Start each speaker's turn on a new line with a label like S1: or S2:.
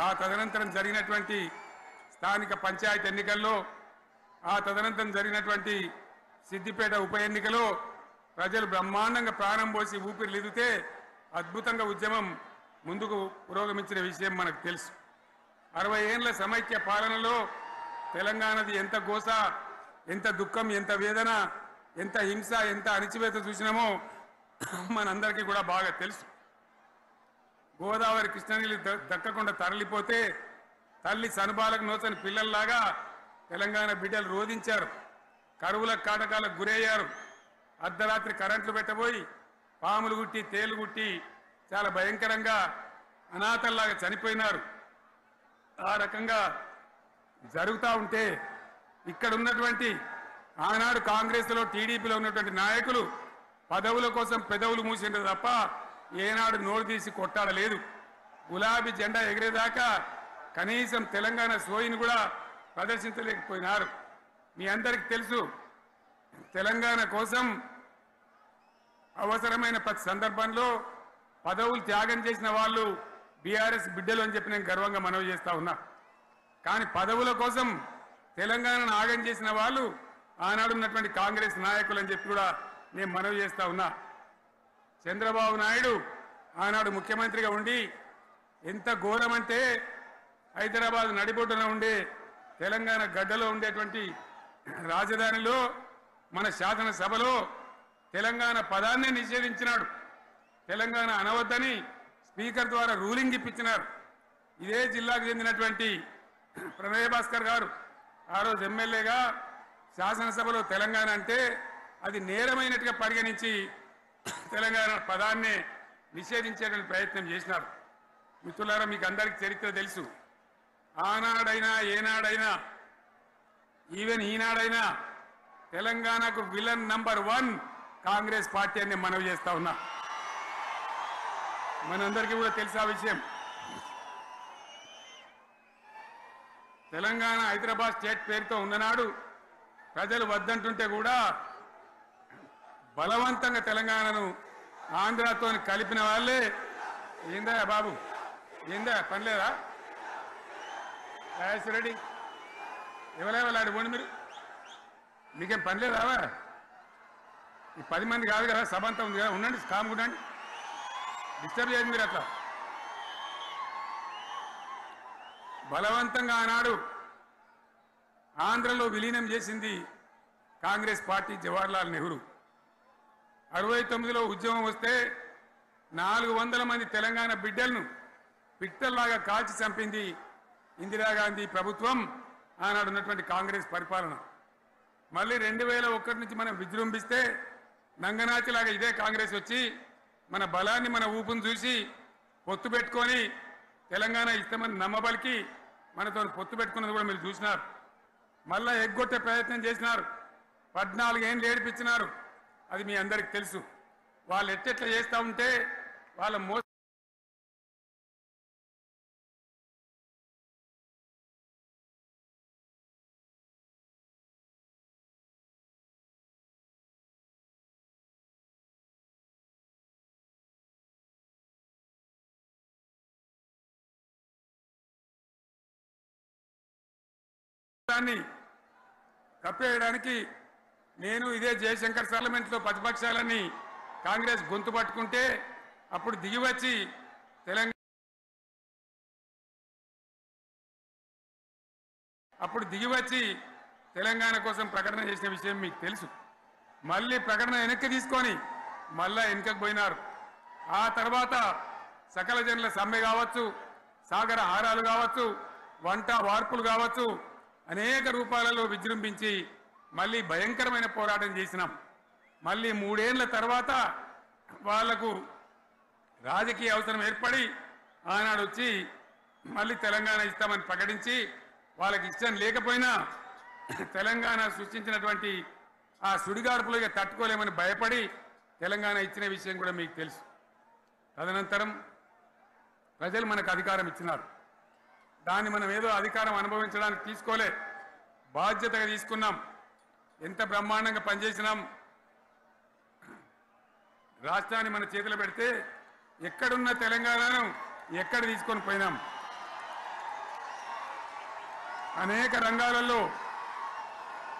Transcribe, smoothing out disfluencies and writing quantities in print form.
S1: ఆ తదనంతరం జరిగినటువంటి స్థానిక పంచాయతీ ఎన్నికల్లో ఆ తదనంతరం జరిగినటువంటి సిద్దిపేట ఉప ఎన్నికలో ప్రజలు బ్రహ్మాండంగా ప్రాణం పోసి ఊపిరిలిదితే అద్భుతంగా ఉద్యమం ముందుకు పురోగమించిన విషయం మనకు తెలుసు. 60 ఏళ్ల సమైక్య పాలనలో తెలంగాణది ఎంత గోస, ఎంత దుఃఖం, ఎంత వేదన, ఎంత హింస, ఎంత అణిచివేత చూసినామో మనందరికీ కూడా బాగా తెలుసు. గోదావరి కృష్ణనీళ్ళు దక్కకుండా తరలిపోతే తల్లి సనుబాలకు నోచని పిల్లల్లాగా తెలంగాణ బిడ్డలు రోధించారు. కరువుల కాటకాలకు గురయ్యారు. అర్ధరాత్రి కరెంట్లు పెట్టబోయి పాములు గుట్టి తేలు గుట్టి చాలా భయంకరంగా అనాథల్లాగా చనిపోయినారు. ఆ రకంగా జరుగుతూ ఉంటే ఇక్కడ ఉన్నటువంటి ఆనాడు కాంగ్రెస్లో టీడీపీలో ఉన్నటువంటి నాయకులు పదవుల కోసం పెదవులు మూసిండ్రు తప్ప ఏనాడు నోరు తీసి కొట్టాడలేదు. గులాబీ జెండా ఎగిరేదాకా కనీసం తెలంగాణ సోయిని కూడా ప్రదర్శించలేకపోయినారు. మీ అందరికీ తెలుసు, తెలంగాణ కోసం అవసరమైన ప్రతి సందర్భంలో పదవులు త్యాగం చేసిన వాళ్ళు బీఆర్ఎస్ బిడ్డలు అని చెప్పి నేను గర్వంగా మనవి చేస్తా ఉన్నా. కానీ పదవుల కోసం తెలంగాణను ఆగం చేసిన వాళ్ళు ఆనాడు ఉన్నటువంటి కాంగ్రెస్ నాయకులు అని చెప్పి కూడా నేను మనవి చేస్తా ఉన్నా. చంద్రబాబు నాయుడు ఆనాడు ముఖ్యమంత్రిగా ఉండి ఎంత ఘోరమంటే హైదరాబాద్ నడిబొడ్డున ఉండే తెలంగాణ గడ్డలో ఉండేటువంటి రాజధానిలో మన శాసనసభలో తెలంగాణ పదాన్ని నిషేధించినాడు. తెలంగాణ అనవద్దని స్పీకర్ ద్వారా రూలింగ్ ఇప్పించినారు. ఇదే జిల్లాకు చెందినటువంటి ప్రణయ్ భాస్కర్ గారు ఆ రోజు ఎమ్మెల్యేగా శాసనసభలో తెలంగాణ అంటే అది నేరమైనట్టుగా పరిగణించి తెలంగాణ పదాన్ని నిషేధించేటువంటి ప్రయత్నం చేసినారు. మిత్రులారా, మీకు అందరికీ చరిత్ర తెలుసు. ఆనాడైనా ఏనాడైనా ఈవెన్ ఈనాడైనా తెలంగాణకు విలన్ నంబర్ 1 కాంగ్రెస్ పార్టీ అని మనవి చేస్తా ఉన్నా. మనందరికీ కూడా తెలుసు ఆ విషయం. తెలంగాణ హైదరాబాద్ స్టేట్ పేరుతో ఉన్ననాడు ప్రజలు వద్దంటుంటే కూడా బలవంతంగా తెలంగాణను ఆంధ్రతో కలిపిన వాళ్ళే. ఏందా బాబు, ఏందా పనిలేదా రెడ్డి, ఎవరెవరు పోండి, మీరు మీకేం పనిలేదా? ఈ 10 మంది కాదు కదా, సభ అంతా ఉంది కదా, ఉండండి, కామ్ ఉండండి, డిస్టర్బ్ చేయండి మీరు. అట్లా బలవంతంగా ఆనాడు ఆంధ్రలో విలీనం చేసింది కాంగ్రెస్ పార్టీ, జవహర్లాల్ నెహ్రూ. 69లో ఉద్యమం వస్తే 400 మంది తెలంగాణ బిడ్డలను పిట్టల్లాగా కాల్చి చంపింది ఇందిరాగాంధీ ప్రభుత్వం, ఆనాడు ఉన్నటువంటి కాంగ్రెస్ పరిపాలన. మళ్ళీ 2001 నుంచి మనం విజృంభిస్తే నంగనాచిలాగా ఇదే కాంగ్రెస్ వచ్చి మన బలాన్ని, మన ఊపును చూసి పొత్తు పెట్టుకొని తెలంగాణ ఇస్తామని నమ్మబలికి మనతో పొత్తు పెట్టుకున్నది కూడా మీరు చూసినారు. మళ్ళా ఎగ్గొట్టే ప్రయత్నం చేసినారు. 14 ఏళ్ళు ఏడిపించినారు. అది మీ అందరికి తెలుసు. వాళ్ళు ఎట్టెట్లా చేస్తూ ఉంటే వాళ్ళ కప్పేయడానికి నేను ఇదే జయశంకర్ పార్లమెంట్లో ప్రతిపక్షాలని కాంగ్రెస్ గొంతు పట్టుకుంటే అప్పుడు దిగివచ్చి తెలంగాణ కోసం ప్రకటన చేసిన విషయం మీకు తెలుసు. మళ్ళీ ప్రకటన వెనక్కి తీసుకొని మళ్ళా వెనుకకు పోయినారు. ఆ తర్వాత సకల జనుల సమ్మె కావచ్చు, సాగర హారాలు కావచ్చు, వంట వార్పులు కావచ్చు, అనేక రూపాలలో విజృంభించి మళ్ళీ భయంకరమైన పోరాటం చేసినాం. మళ్ళీ 3 ఏళ్ల తర్వాత వాళ్లకు రాజకీయ అవసరం ఏర్పడి ఆనాడు వచ్చి మళ్ళీ తెలంగాణ ఇస్తామని ప్రకటించి వాళ్ళకి ఇష్టం లేకపోయినా తెలంగాణ సృష్టించినటువంటి ఆ సుడిగాడుపులుగా తట్టుకోలేమని భయపడి తెలంగాణ ఇచ్చిన విషయం కూడా మీకు తెలుసు. తదనంతరం ప్రజలు మనకు అధికారం ఇచ్చినారు. దాన్ని మనం ఏదో అధికారం అనుభవించడానికి తీసుకోలే, బాధ్యతగా తీసుకున్నాం. ఎంత బ్రహ్మాండంగా పనిచేసినాం. రాష్ట్రాన్ని మన చేతిలో పెడితే ఎక్కడున్న తెలంగాణను ఎక్కడ తీసుకొని పోయినాం. అనేక రంగాలలో